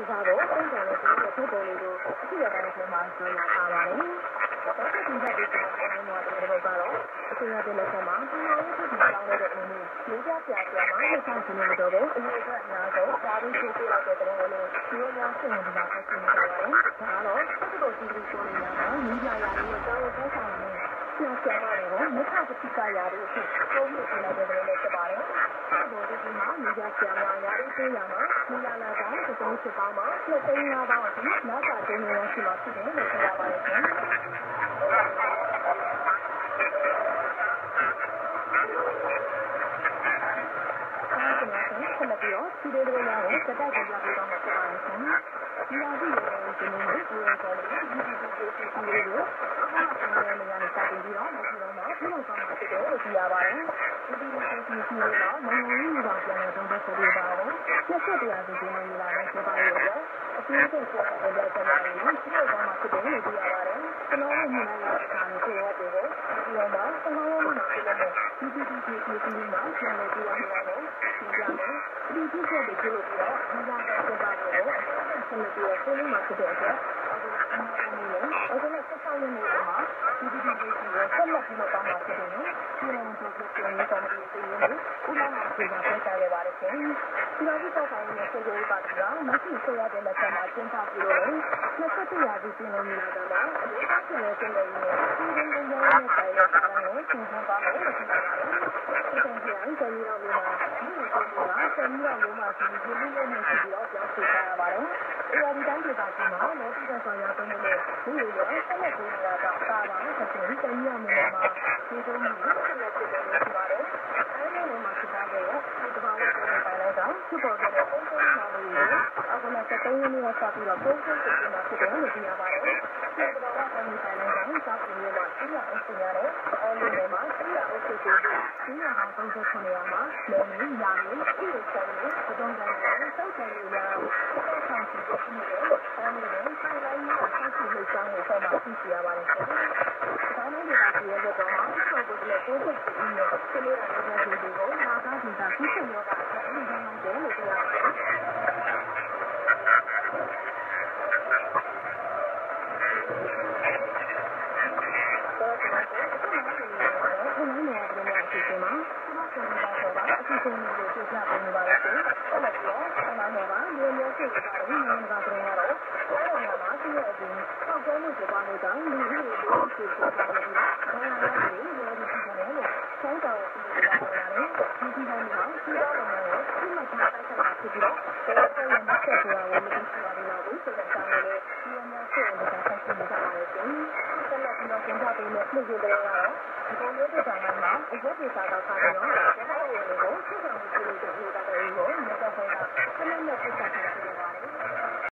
စားဖို့ပုံစံနဲ့ကျွန်တော်တို့ပုံလေးကိုအခုရတိုင်းပြန်မှာပြောရပါပါတယ်။တော့ဒီကနေ့ဒီကတော့အစိုးရတဲ့လက်ထက်မှာဒီလိုမျိုးဒီကောင်းတဲ့အနေနဲ့လေးပြပြပြမှာလှဆောင်ခြင်းလို့တော့အရေးအတွက်အများဆုံးဒါပြီးရှိပြလိုက်တဲ့တဲ့လို့ဒီလိုမျိုးစိတ်ဝင်စားဖို့ရှိနေကြပါတယ်။ဒါကတော့သူတို့ဒီလိုဆိုနေတာကမိညာရာလေးကိုတော့ဆက်ဆောင်နေပြန်ပြန်လာတော့မြတ်ပတိကရာလေးကိုပုံမှုပြလိုက်တဲ့လို့ဖြစ်ပါတယ်။အဲဒီဒီမှာမိညာပြန်လာရာလေးသိရမှာမိညာလာကောင်တစ်စုံဖြစ်ပေါင်းမှာလက်သိန်း၅ပေါင်းအထိနောက်ကကျင်းနေရရှိမှဖြစ်တယ်လို့ပြောပါရစေ။ဆက်လက်ပြီးတော့ဒီလိုလိုများကိုစတိုက်ကြပြပေးတော့မှာဖြစ်ပါတယ်ရှင်။ဒီလိုဒီလိုဒီလိုမျိုးကိုယ်တော်လေးဒီလိုကိုအခါမှနေရာနဲ့စတင်ပြီးတော့ဒီလိုမှပြုလုပ်သွားမှာဖြစ်တယ်လို့သိရပါတယ်။ဒီလိုမျိုးတော့နိုင်ငံရေးဥပဒေပြန်လည်သုံးသပ်ဆိုပြပါတော့။ဆက်ဆက်တရားစီရင်နေလာတဲ့ဖြစ်ပါရဲ့အတွက်အကျဉ်းချုပ်ပေါ်တဲ့ဆရာကြီးကိုပြုလုပ်သွားမှာဖြစ်တယ်လို့သိရပါတယ်။ကျွန်တော်တို့ညီမလေးကဒါမျိုးပြောရတယ်ကိုဒီတော့မှကျွန်တော်တို့မှာဖြစ်တဲ့ဒီမှာပြန်လည်ပြောရမှာတော့ဒီကြမယ်။ဒီဖြစ်တဲ့ဒီလိုပြီးတော့ဒီလာတဲ့ဖြစ်ပါတော့ဆက်လက်ပြီးတော့ဆုံးမှာဖြစ်တဲ့အတွက်အခုဆက်ဆောင်နေတယ်မှာဒီကိုဆက်လက်ပြီးတော့ကောင်းမှာဖြစ်တယ်နော်ဒီလိုမျိုးဆိုပြန်နေတော့ဒီလိုမျိုးဥပမာပြတာပြကြရပါတယ်ရှင်ဒီလိုဒီတော့ပိုင်းနဲ့ဆက်ကြရပါတော့မရှိဆိုရတဲ့လက်ထက်မှာကျင်းပပြီးတော့27ရာစုပြင်လို့လာတာပါဒီကဆက်လက်ဆက်လက်နေဒီလိုမျိုးနဲ့တိုင်ရတာလည်းသင်ခန်းပါမယ်လို့ပြောပါတယ်ဒီကနေ့ကျွန်တော်တို့မှာဒီလိုဆိုတာဆက်ပြီးတော့လုံးဝဒီလိုမျိုးနဲ့ရှိပြီးတော့ပြောပြထားရပါတယ်အဲဒီတိုင်းဒေသကြီးမှာလောကီကဆောင်ရတဲ့ဒီလိုရောဆက်လက်ပြီးတော့တာပါဆက်ပြီးတည်ရမယ်မှာဒီလိုမျိုးဆက်လက်ပြီးတော့ဖြစ်ပါတယ်အဲဒီလိုမှဖြစ်တာတော့ဒီတဘာဝကိုပိုင်လိုက်တော့ဖြစ်ပေါ်တဲ့ပုံစံမျိုးလေးအခုလည်းတက်တိုင်းမျိုးဆက်ပြီးတော့ပုံစံကိုပြန်ဖြစ်တယ်လို့သိရပါတယ်ဒီတဘာဝကိုပိုင်လိုက်တော့စာပေမျိုးမှာဒီလိုအစီအစဉ်အော်လေးမှာဒီလိုအစီအစဉ်ဒီလိုဟာ39ရာမှာလေမင်းရာမင်းဒီလိုဆက်ပြီးဘုံတိုင်းနဲ့စောက်တယ်လို့များဆောင်းစီကိုပြီးတော့အဲဒီလိုဆိုင်တိုင်းမှာဆောက်စီလှုပ်ရှားမှုဆက်မှာသိရှိရပါတယ်။ဒါနဲ့ဒီကပြည်ရဲ့တော့မှာဆောက်ဖို့လည်းပို့ဖို့ပြီးနေတယ်။ဒီလိုအရာတွေကိုနာဂဒေတာသိချင်ရောတာအဲ့ဒီလိုမျိုးတယ်လို့ပြောရပါတယ်။ဒီ